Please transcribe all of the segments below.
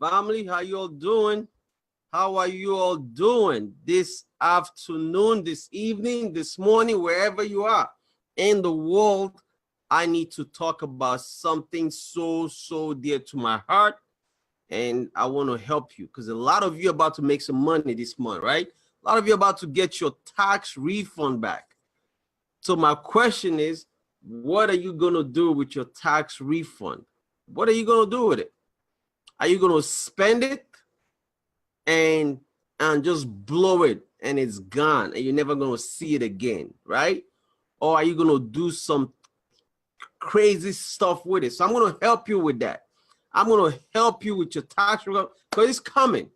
Family, how you all doing? How are you all doing this afternoon, this evening, this morning, wherever you are in the world? I need to talk about something so dear to my heart, and I want to help you because a lot of you are about to make some money this month, right? A lot of you are about to get your tax refund back. So my question is, what are you going to do with your tax refund? What are you going to do with it? Are you going to spend it and just blow it and it's gone and you're never going to see it again, right? Or are you going to do some crazy stuff with it? So I'm going to help you with that. I'm going to help you with your tax refund because it's coming.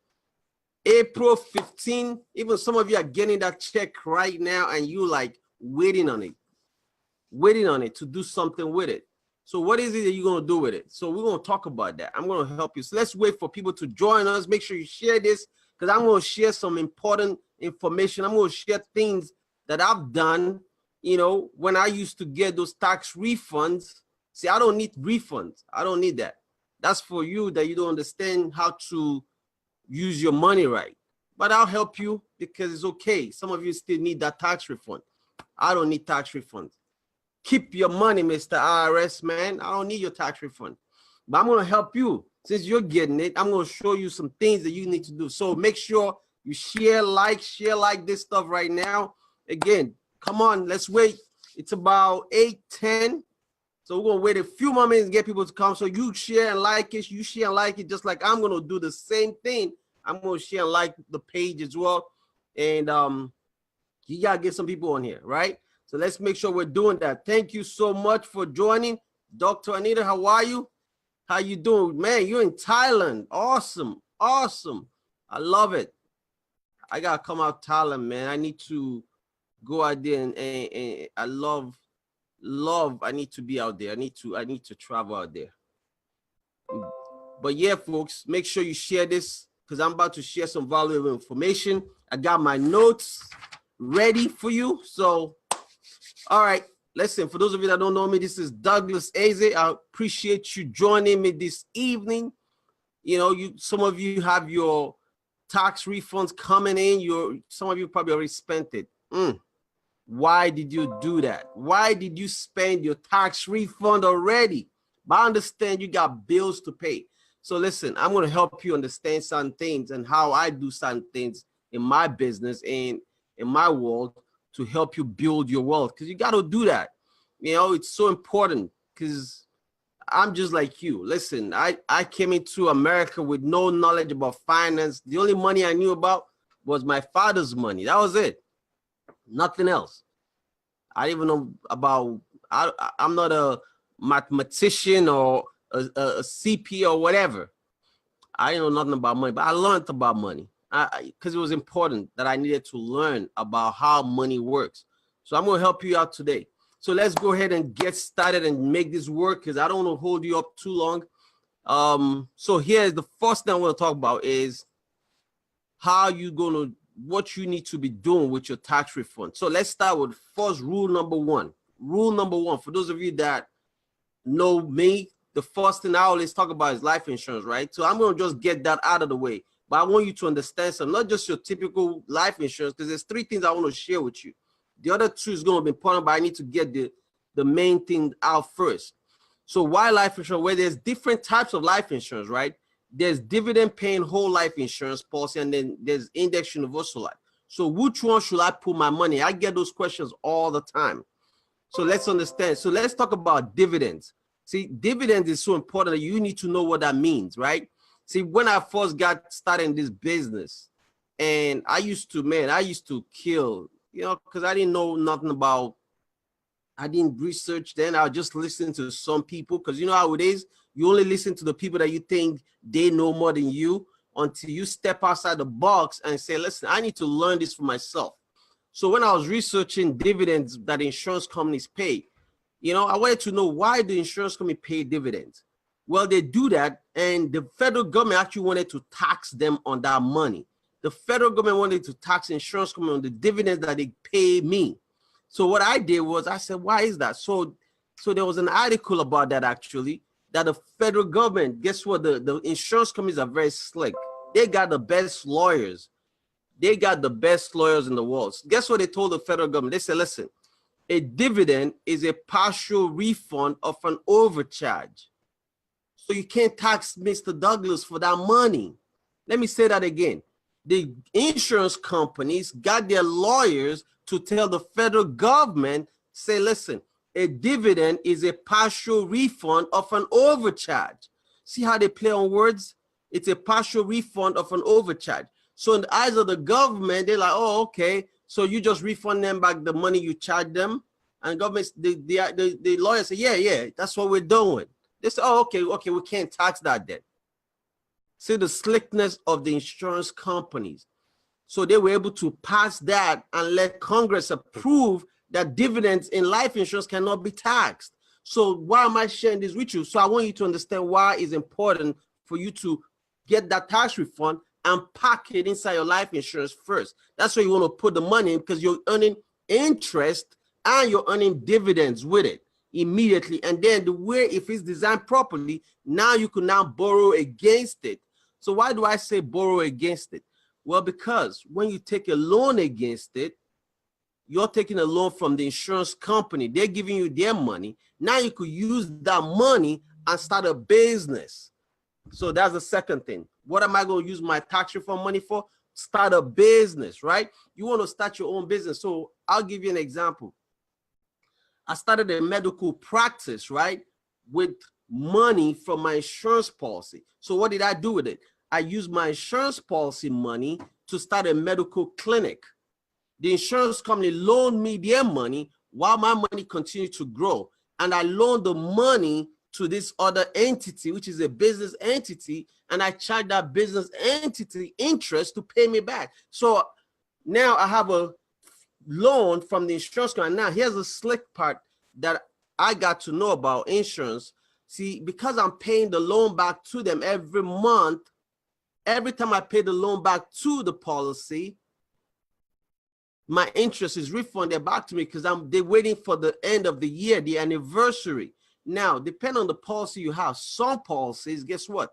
April 15, even some of you are getting that check right now and you like waiting on it to do something with it. So what is it that you're going to do with it? So we're going to talk about that. I'm going to help you. So let's wait for people to join us. Make sure you share this because I'm going to share some important information. I'm going to share things that I've done, you know, when I used to get those tax refunds. See, I don't need refunds. I don't need that. That's for you that you don't understand how to use your money right. But I'll help you because it's okay. Some of you still need that tax refund. I don't need tax refunds. Keep your money, Mr. IRS, man. I don't need your tax refund. But I'm going to help you. Since you're getting it, I'm going to show you some things that you need to do. So make sure you share like this stuff right now. Again, come on, let's wait. It's about 8:10. So we're going to wait a few more minutes to get people to come. So you share and like it. You share and like it just like I'm going to do the same thing. I'm going to share and like the page as well. And you got to get some people on here, right? So let's make sure we're doing that. Thank you so much for joining. Dr. Anita, how are you? How you doing? Man, you're in Thailand. Awesome. Awesome. I love it. I got to come out Thailand, man. I need to go out there and I love, I need to be out there. I need to travel out there. But yeah, folks, make sure you share this because I'm about to share some valuable information. I got my notes ready for you. So all right, listen, for those of you that don't know me, this is Douglas Eze. I appreciate you joining me this evening. You know, some of you have your tax refunds coming in. Some of you probably already spent it. Why did you do that? Why did you spend your tax refund already? But I understand you got bills to pay. So listen, I'm going to help you understand certain things and how I do certain things in my business and in my world to help you build your wealth, because you got to do that. You know, it's so important because I'm just like you. Listen, I came into America with no knowledge about finance. The only money I knew about was my father's money. That was it. Nothing else. I didn't even know about, I'm not a mathematician or a CP or whatever. I didn't know nothing about money, but I learned about money. Because it was important that I needed to learn about how money works. So I'm going to help you out today. So let's go ahead and get started and make this work because I don't want to hold you up too long. So here's the first thing I want to talk about is how you going to, what you need to be doing with your tax refund. So let's start with first rule number one. Rule number one, for those of you that know me, the first thing I always talk about is life insurance, right? So I'm going to just get that out of the way. But I want you to understand something, not just your typical life insurance, because there's three things I want to share with you. The other two is going to be important, but I need to get the main thing out first. So why life insurance? Well, there's different types of life insurance, right? There's dividend paying whole life insurance policy, and then there's index universal life. So which one should I put my money? I get those questions all the time. So let's understand. So let's talk about dividends. See, dividends is so important that you need to know what that means, right? See, when I first got started in this business, and I used to kill, you know, because I didn't know nothing about, I didn't research then. I would just listen to some people because you know how it is. You only listen to the people that you think they know more than you until you step outside the box and say, listen, I need to learn this for myself. So when I was researching dividends that insurance companies pay, you know, I wanted to know why the insurance company pay dividends. Well, they do that, and the federal government actually wanted to tax them on that money. The federal government wanted to tax insurance company on the dividends that they pay me. So what I did was I said, why is that? So there was an article about that actually that the federal government, guess what? The insurance companies are very slick. They got the best lawyers. They got the best lawyers in the world. Guess what they told the federal government? They said, listen, a dividend is a partial refund of an overcharge. So you can't tax Mr. Douglas for that money. Let me say that again. The insurance companies got their lawyers to tell the federal government, say, listen, a dividend is a partial refund of an overcharge. See how they play on words? It's a partial refund of an overcharge. So in the eyes of the government, they're like, oh, okay, so you just refund them back the money you charge them. And government, the lawyers say, yeah, that's what we're doing. They say, oh, okay, we can't tax that then. See the slickness of the insurance companies. So they were able to pass that and let Congress approve that dividends in life insurance cannot be taxed. So why am I sharing this with you? So I want you to understand why it's important for you to get that tax refund and pack it inside your life insurance first. That's where you want to put the money in, because you're earning interest and you're earning dividends with it immediately. And then the way, if it's designed properly, now you can now borrow against it. So why do I say borrow against it? Well, because when you take a loan against it, you're taking a loan from the insurance company. They're giving you their money. Now you could use that money and start a business. So that's the second thing. What am I going to use my tax refund money for? Start a business, right? You want to start your own business. So I'll give you an example. I started a medical practice, right, with money from my insurance policy. So what did I do with it? I used my insurance policy money to start a medical clinic. The insurance company loaned me their money while my money continued to grow. And I loaned the money to this other entity, which is a business entity, and I charged that business entity interest to pay me back. So now I have a loan from the insurance company. Now here's the slick part that I got to know about insurance. See, because I'm paying the loan back to them every month, every time I pay the loan back to the policy, my interest is refunded back to me, because they're waiting for the end of the year, the anniversary. Now, depending on the policy you have, some policies, guess what?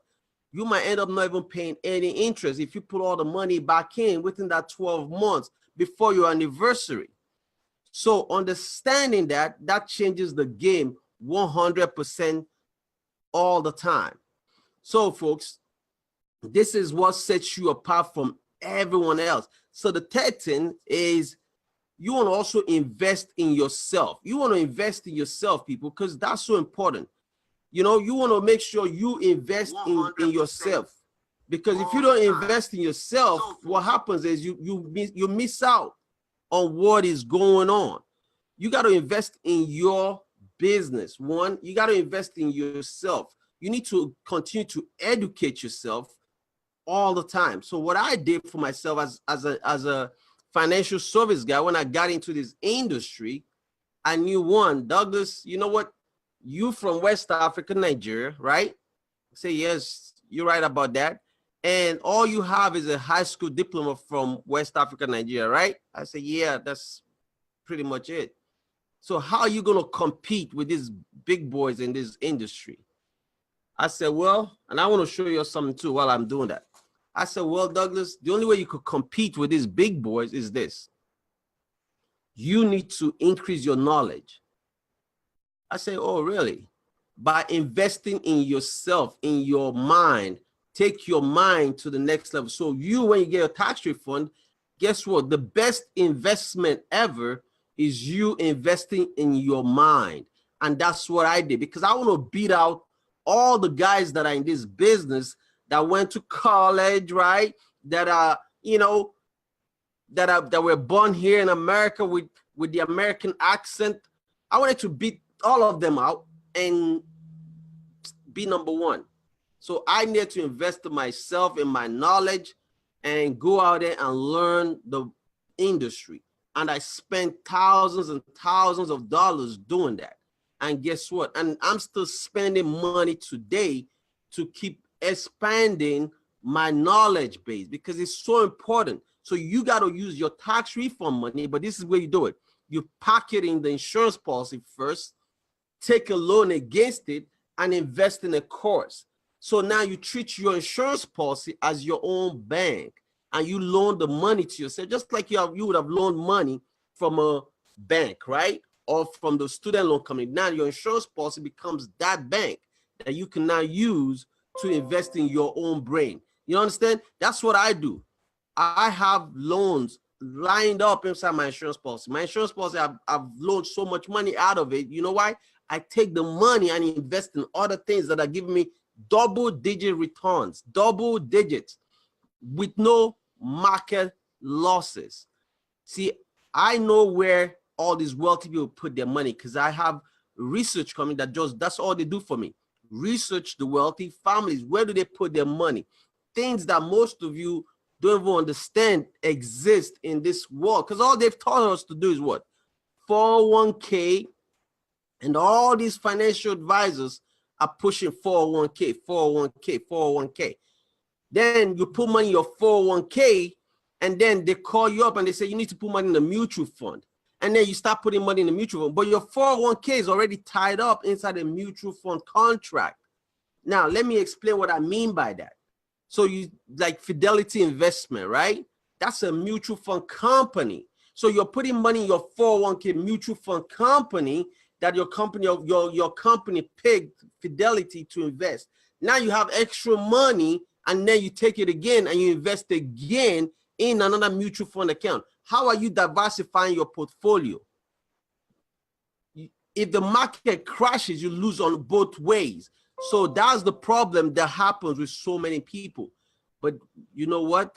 You might end up not even paying any interest if you put all the money back in within that 12 months before your anniversary. So understanding that changes the game 100% all the time. So folks, this is what sets you apart from everyone else. So the third thing is, you want to also invest in yourself. You want to invest in yourself, people, because that's so important. You know, you want to make sure you invest in yourself, because if you don't invest in yourself, what happens is you miss out on what is going on. You got to invest in your business. One, you got to invest in yourself. You need to continue to educate yourself all the time. So what I did for myself as a financial service guy, when I got into this industry, I knew, one, Douglas, you know what? You from West Africa, Nigeria, right? I say, yes, you're right about that. And all you have is a high school diploma from West Africa, Nigeria, right? I say, yeah, that's pretty much it. So how are you going to compete with these big boys in this industry? I said, well, and I want to show you something too while I'm doing that. I said, well, Douglas, the only way you could compete with these big boys is this. You need to increase your knowledge. I say, oh, really? By investing in yourself, in your mind, take your mind to the next level. So you, when you get a tax refund, guess what? The best investment ever is you investing in your mind. And that's what I did, because I want to beat out all the guys that are in this business that went to college, right? That are, you know, that were born here in America with the American accent. I wanted to beat all of them out and be number one. So I need to invest in myself, in my knowledge, and go out there and learn the industry. And I spent thousands and thousands of dollars doing that. And guess what? And I'm still spending money today to keep expanding my knowledge base, because it's so important. So you got to use your tax refund money, but this is where you do it. You pack it in the insurance policy first, take a loan against it, and invest in a course. So now you treat your insurance policy as your own bank, and you loan the money to yourself, just like you would have loaned money from a bank, right? Or from the student loan company. Now your insurance policy becomes that bank that you can now use to invest in your own brain. You understand? That's what I do. I have loans lined up inside my insurance policy. My insurance policy, I've loaned so much money out of it. You know why? I take the money and invest in other things that are giving me double-digit returns, double digits, with no market losses. See, I know where all these wealthy people put their money because I have research coming that's all they do for me. Research the wealthy families. Where do they put their money? Things that most of you don't even understand exist in this world, because all they've taught us to do is what? 401k, and all these financial advisors are pushing 401k, 401k, 401k. Then you put money in your 401k, and then they call you up and they say you need to put money in a mutual fund. And then you start putting money in the mutual fund, but your 401k is already tied up inside a mutual fund contract. Now, let me explain what I mean by that. So you like Fidelity Investment, right? That's a mutual fund company. So you're putting money in your 401k mutual fund company that your company picked Fidelity to invest. Now you have extra money, and then you take it again and you invest again in another mutual fund account. How are you diversifying your portfolio? If the market crashes, you lose on both ways. So that's the problem that happens with so many people. But you know what?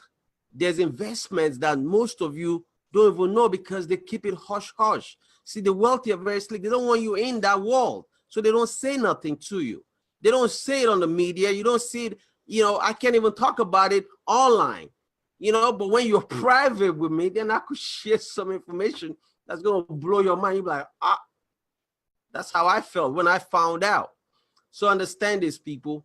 There's investments that most of you don't even know because they keep it hush hush. See, the wealthy are very slick. They don't want you in that world, so they don't say nothing to you. They don't say it on the media. You don't see it. You know, I can't even talk about it online. You know, but when you're private with me, then I could share some information that's gonna blow your mind. You're like, ah, that's how I felt when I found out. So understand this, people.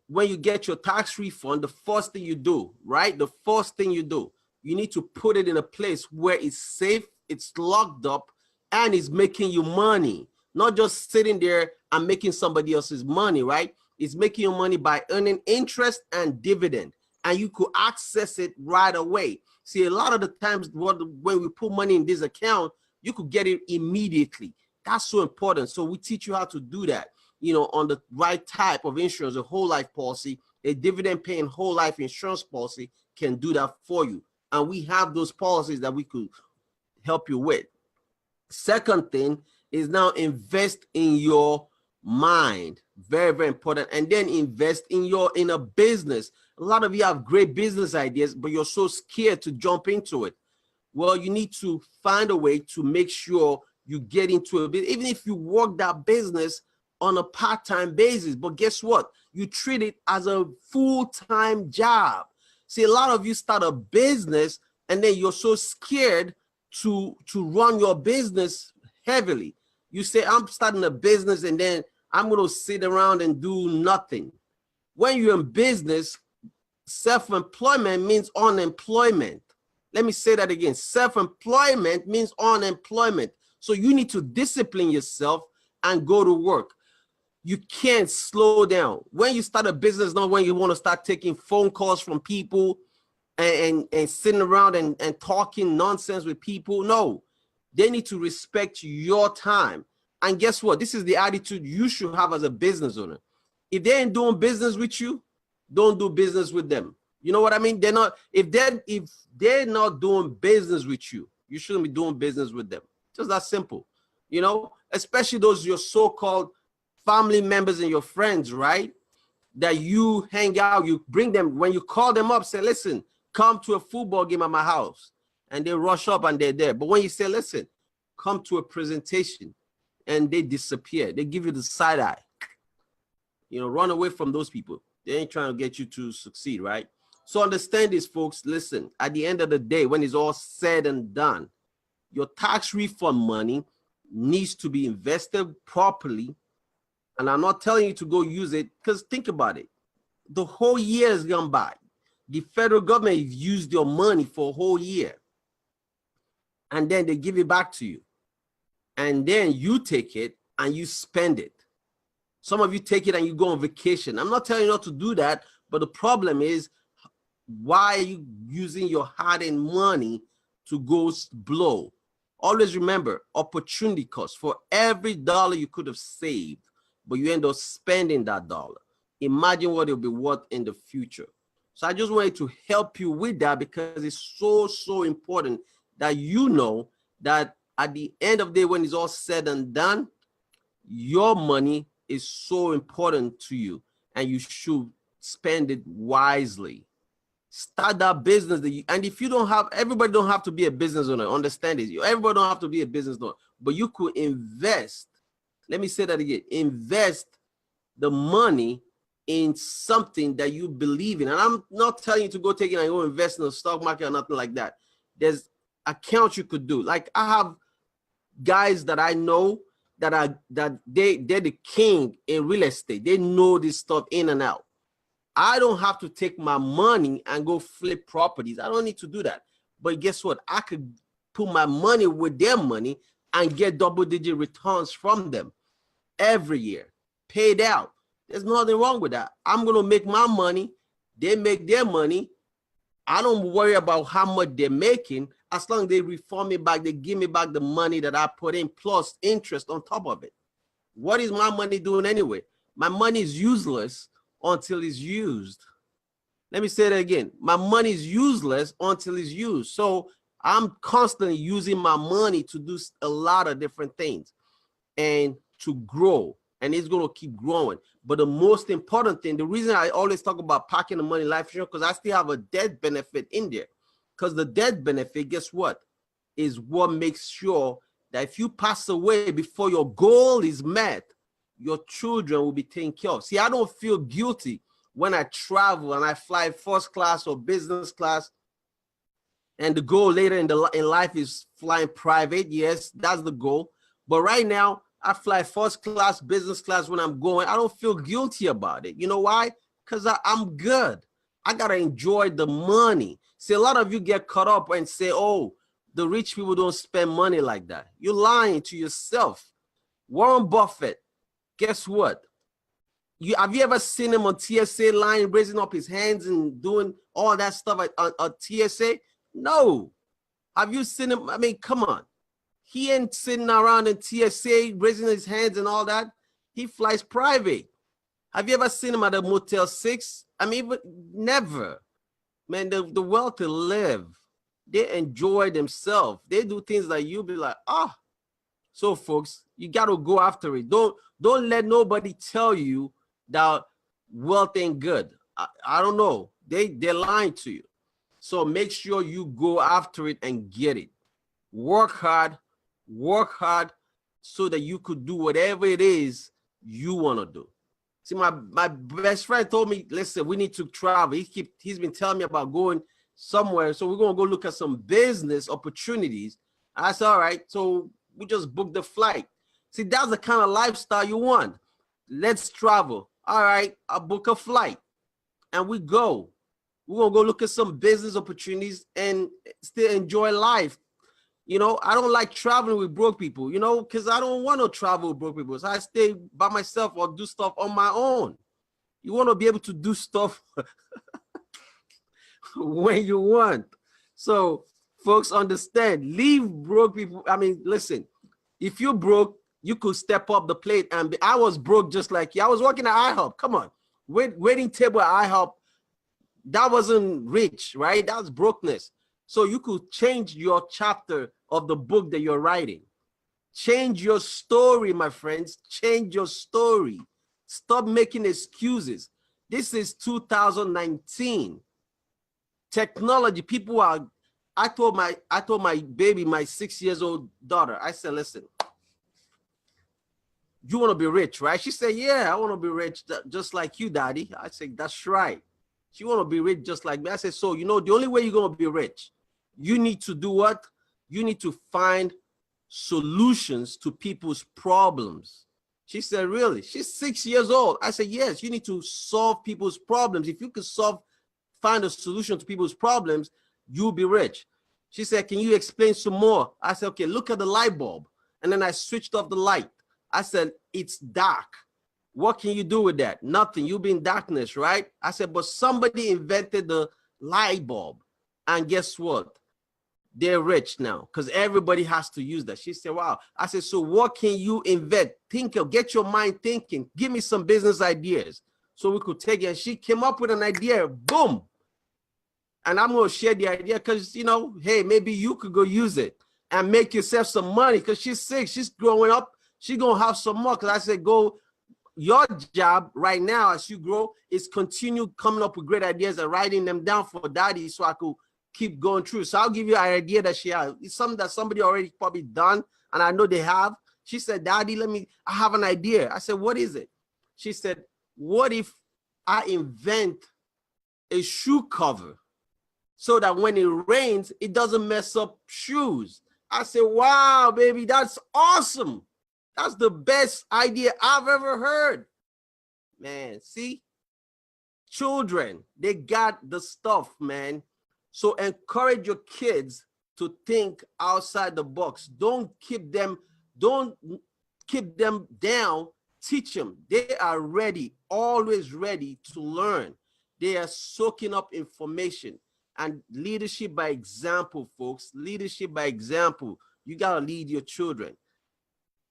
When you get your tax refund, the first thing you do, right? The first thing you do, you need to put it in a place where it's safe, it's locked up, and it's making you money. Not just sitting there and making somebody else's money, right? It's making you money by earning interest and dividend, and you could access it right away. See, a lot of the times when we put money in this account, you could get it immediately. That's so important. So we teach you how to do that, you know, on the right type of insurance. A whole life policy, a dividend paying whole life insurance policy can do that for you. And we have those policies that we could help you with. Second thing is now invest in your mind. Very, very important. And then invest in a business. A lot of you have great business ideas, but you're so scared to jump into it. Well, you need to find a way to make sure you get into a business, even if you work that business on a part-time basis. But guess what? You treat it as a full-time job. See, a lot of you start a business and then you're so scared to run your business heavily. You say, I'm starting a business and then I'm going to sit around and do nothing. When you're in business, self-employment means unemployment. Let me say that again. Self-employment means unemployment. So you need to discipline yourself and go to work. You can't slow down. When you start a business, not when you want to start taking phone calls from people and sitting around and talking nonsense with people. No, they need to respect your time. And guess what? This is the attitude you should have as a business owner. If they ain't doing business with you, don't do business with them. You know what I mean? If they're not doing business with you, you shouldn't be doing business with them. Just that simple. You know, especially those your so-called family members and your friends, right? That you hang out, you bring them, when you call them up, say, listen, come to a football game at my house. And they rush up and they're there. But when you say, listen, come to a presentation, and they disappear, they give you the side eye. You know, run away from those people. They ain't trying to get you to succeed, right? So understand this, folks. Listen, at the end of the day, when it's all said and done, your tax refund money needs to be invested properly. And I'm not telling you to go use it, because think about it. The whole year has gone by. The federal government has used your money for a whole year. And then they give it back to you. And then you take it and you spend it. Some of you take it and you go on vacation. I'm not telling you not to do that, but the problem is, why are you using your hard-earned money to go blow? Always remember, opportunity cost. For every dollar you could have saved, but you end up spending that dollar, imagine what it'll be worth in the future. So I just wanted to help you with that, because it's so important that you know that at the end of the day, when it's all said and done, your money is so important to you, and you should spend it wisely. Start that business that you, and if you don't have, everybody don't have to be a business owner. Understand it. Everybody don't have to be a business owner, but you could invest. Let me say that again. Invest the money in something that you believe in. And I'm not telling you to go take it and go invest in the stock market or nothing like that. There's accounts you could do. Like I have guys that I know that they're the king in real estate. They know this stuff in and out. I don't have to take my money and go flip properties. I don't need to do that. But guess what? I could put my money with their money and get double-digit returns from them every year, paid out. There's nothing wrong with that. I'm going to make my money. They make their money. I don't worry about how much they're making. As long as they refund me back, they give me back the money that I put in plus interest on top of it. What is my money doing anyway? My money is useless until it's used. Let me say that again. My money is useless until it's used. So I'm constantly using my money to do a lot of different things and to grow. And it's going to keep growing. But the most important thing, the reason I always talk about packing the money life insurance, because I still have a death benefit in there. Because the death benefit, guess what? Is what makes sure that if you pass away before your goal is met, your children will be taken care of. See, I don't feel guilty when I travel and I fly first class or business class, and the goal later in life is flying private. Yes, that's the goal. But right now, I fly first class, business class when I'm going. I don't feel guilty about it. You know why? Because I'm good. I got to enjoy the money. See, a lot of you get caught up and say, oh, the rich people don't spend money like that. You're lying to yourself. Warren Buffett, guess what? Have you ever seen him on TSA line, raising up his hands and doing all that stuff at TSA? No. Have you seen him? I mean, come on. He ain't sitting around in TSA raising his hands and all that. He flies private. Have you ever seen him at a Motel 6? I mean, but never. Man, the wealthy live. They enjoy themselves. They do things that you'll be like, ah. Oh. So, folks, you got to go after it. Don't let nobody tell you that wealth ain't good. I don't know. They're lying to you. So make sure you go after it and get it. Work hard so that you could do whatever it is you want to do. See, my best friend told me, listen, we need to travel. He's been telling me about going somewhere. So we're going to go look at some business opportunities. I said, all right. So we just booked the flight. See, that's the kind of lifestyle you want. Let's travel. All right, I'll book a flight and we go. We're going to go look at some business opportunities and still enjoy life. You know, I don't like traveling with broke people, you know, because I don't want to travel with broke people. So I stay by myself or do stuff on my own. You want to be able to do stuff when you want. So folks, understand, leave broke people. I mean, listen, if you're broke, you could step up the plate. And I was broke just like you. I was working at IHOP. Come on. Waiting table at IHOP. That wasn't rich, right? That was brokenness. So you could change your chapter of the book that you're writing. Change your story, my friends. Change your story. Stop making excuses. This is 2019. Technology, people are, I told my baby, my 6 years old daughter, I said, listen, you want to be rich, right? She said, yeah, I want to be rich just like you, daddy. I said, that's right. She want to be rich just like me. I said, so, you know, the only way you're going to be rich, you need to do what? You need to find solutions to people's problems. She said, really? She's 6 years old. I said, yes, you need to solve people's problems. If you could find a solution to people's problems, you'll be rich. She said, can you explain some more? I said, okay, look at the light bulb. And then I switched off the light. I said, it's dark. What can you do with that? Nothing. You be in darkness, right? I said, but somebody invented the light bulb. And guess what? They're rich now because everybody has to use that. She said, wow. I said, so what can you invent? Think of, get your mind thinking. Give me some business ideas so we could take it. And she came up with an idea. Boom. And I'm going to share the idea because, you know, hey, maybe you could go use it and make yourself some money because she's sick. She's growing up. She's going to have some more. Because I said, go. Your job right now as you grow is continue coming up with great ideas and writing them down for daddy so I could keep going through. So I'll give you an idea that she has. It's something that somebody already probably done, and I know they have. She said, Daddy, I have an idea. I said, what is it? She said, what if I invent a shoe cover so that when it rains, it doesn't mess up shoes? I said, wow, baby, that's awesome. That's the best idea I've ever heard. Man, see? Children, they got the stuff, man. So encourage your kids to think outside the box. Don't keep them down. Teach them. They are ready, always ready to learn. They are soaking up information. And leadership by example, folks. Leadership by example. You got to lead your children.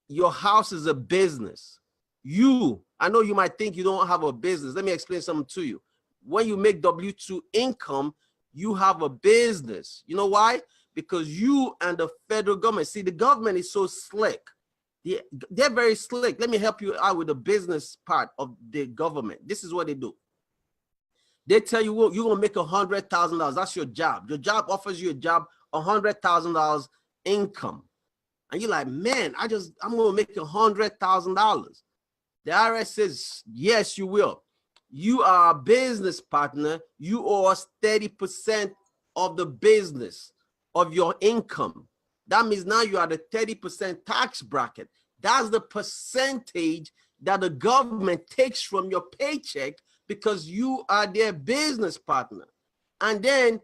Your house is a business. I know you might think you don't have a business. Let me explain something to you. When you make W-2 income, you have a business. You know why? Because you and the federal government, see, the government is so slick. They're very slick. Let me help you out with the business part of the government. This is what they do. They tell you, well, you're going to make $100,000. That's your job. Your job offers you a job, $100,000 income. And you're like, man, I'm going to make $100,000. The IRS says, yes, you will. You are a business partner. You owe us 30% of the business of your income. That means now you are the 30% tax bracket. That's the percentage that the government takes from your paycheck because you are their business partner. And then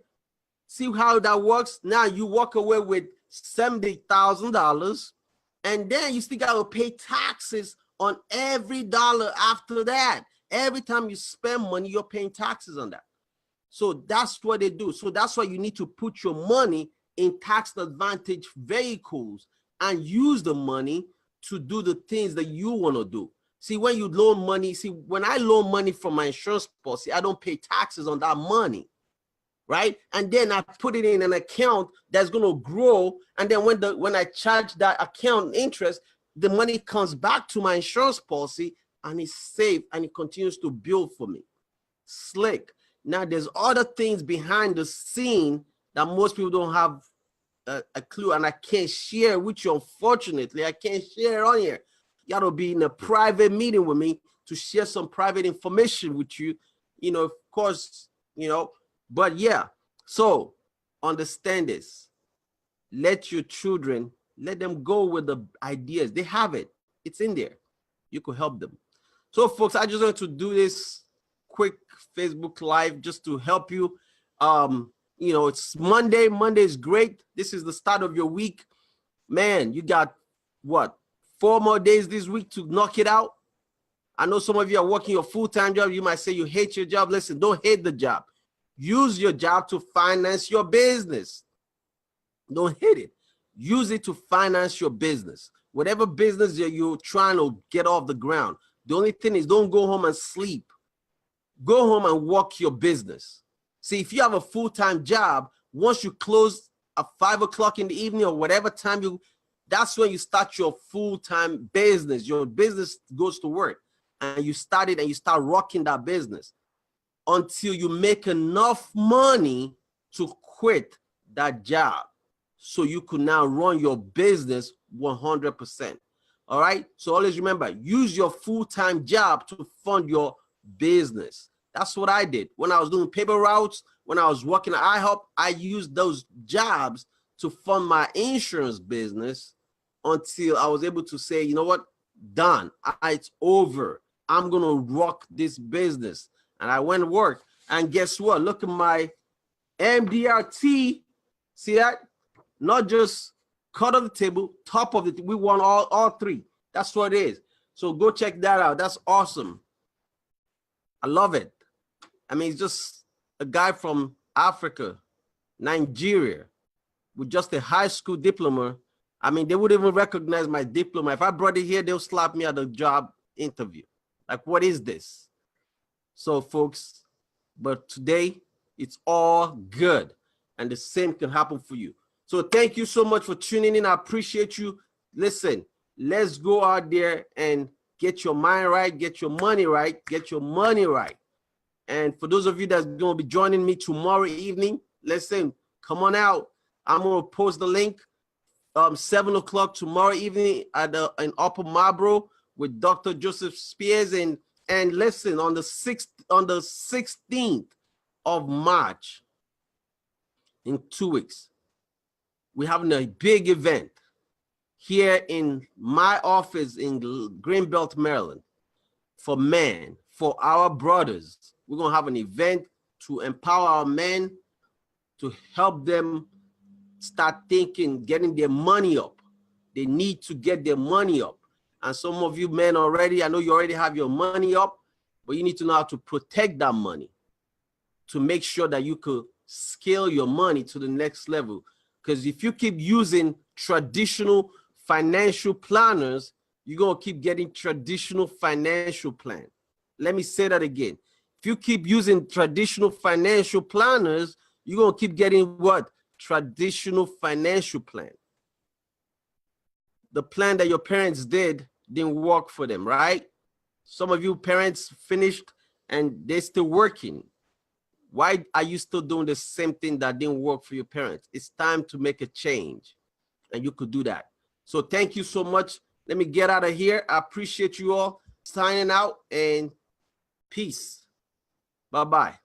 see how that works? Now you walk away with $70,000, and then you still got to pay taxes on every dollar after that. Every time you spend money, you're paying taxes on that. So that's what they do. So that's why you need to put your money in tax advantage vehicles and use the money to do the things that you want to do. See, when you loan money, when I loan money from my insurance policy, I don't pay taxes on that money. Right? And then I put it in an account that's going to grow. And then when I charge that account interest, the money comes back to my insurance policy and it's safe and it continues to build for me. Slick. Now, there's other things behind the scene that most people don't have a clue, and I can't share with you. Unfortunately, I can't share on here. You got to be in a private meeting with me to share some private information with you. You know, of course, you know. But yeah, so understand this. Let your children, let them go with the ideas. They have it. It's in there. You could help them. So folks, I just want to do this quick Facebook Live just to help you. You know, it's Monday. Monday is great. This is the start of your week. Man, you got what? 4 more days this week to knock it out. I know some of you are working your full-time job. You might say you hate your job. Listen, don't hate the job. Use your job to finance your business. Don't hate it. Use it to finance your business. Whatever business you're trying to get off the ground. The only thing is don't go home and sleep. Go home and work your business. See, if you have a full-time job, once you close at 5 o'clock in the evening or whatever time that's when you start your full-time business. Your business goes to work and you start it and you start rocking that business until you make enough money to quit that job so you could now run your business 100%. All right. So always remember, use your full-time job to fund your business. That's what I did. When I was doing paper routes, when I was working at IHOP, I used those jobs to fund my insurance business until I was able to say, you know what, done. It's over. I'm going to rock this business. And I went to work. And guess what? Look at my MDRT. See that? Not just cut of the table, top of it. We won all three. That's what it is. So go check that out. That's awesome. I love it. I mean, it's just a guy from Africa, Nigeria, with just a high school diploma. I mean, they wouldn't even recognize my diploma. If I brought it here, they'll slap me at the job interview. Like, what is this? So, folks, but today it's all good, and the same can happen for you. So thank you so much for tuning in. I appreciate you. Listen, let's go out there and get your mind right, get your money right, get your money right. And for those of you that's going to be joining me tomorrow evening, listen, come on out. I'm going to post the link 7 o'clock tomorrow evening at in Upper Marlboro with Dr. Joseph Spears. And listen, on the 16th of March, in 2 weeks, we're having a big event here in my office in Greenbelt, Maryland, for men, for our brothers. We're going to have an event to empower our men, to help them start thinking, getting their money up. They need to get their money up. And some of you men already, I know you already have your money up, but you need to know how to protect that money to make sure that you could scale your money to the next level. Because if you keep using traditional financial planners, you're going to keep getting traditional financial plan. Let me say that again. If you keep using traditional financial planners, you're going to keep getting what? Traditional financial plan. The plan that your parents didn't work for them, right? Some of you parents finished and they're still working. Why are you still doing the same thing that didn't work for your parents? It's time to make a change, and you could do that. So thank you so much. Let me get out of here. I appreciate you all. Signing out, and peace. Bye-bye.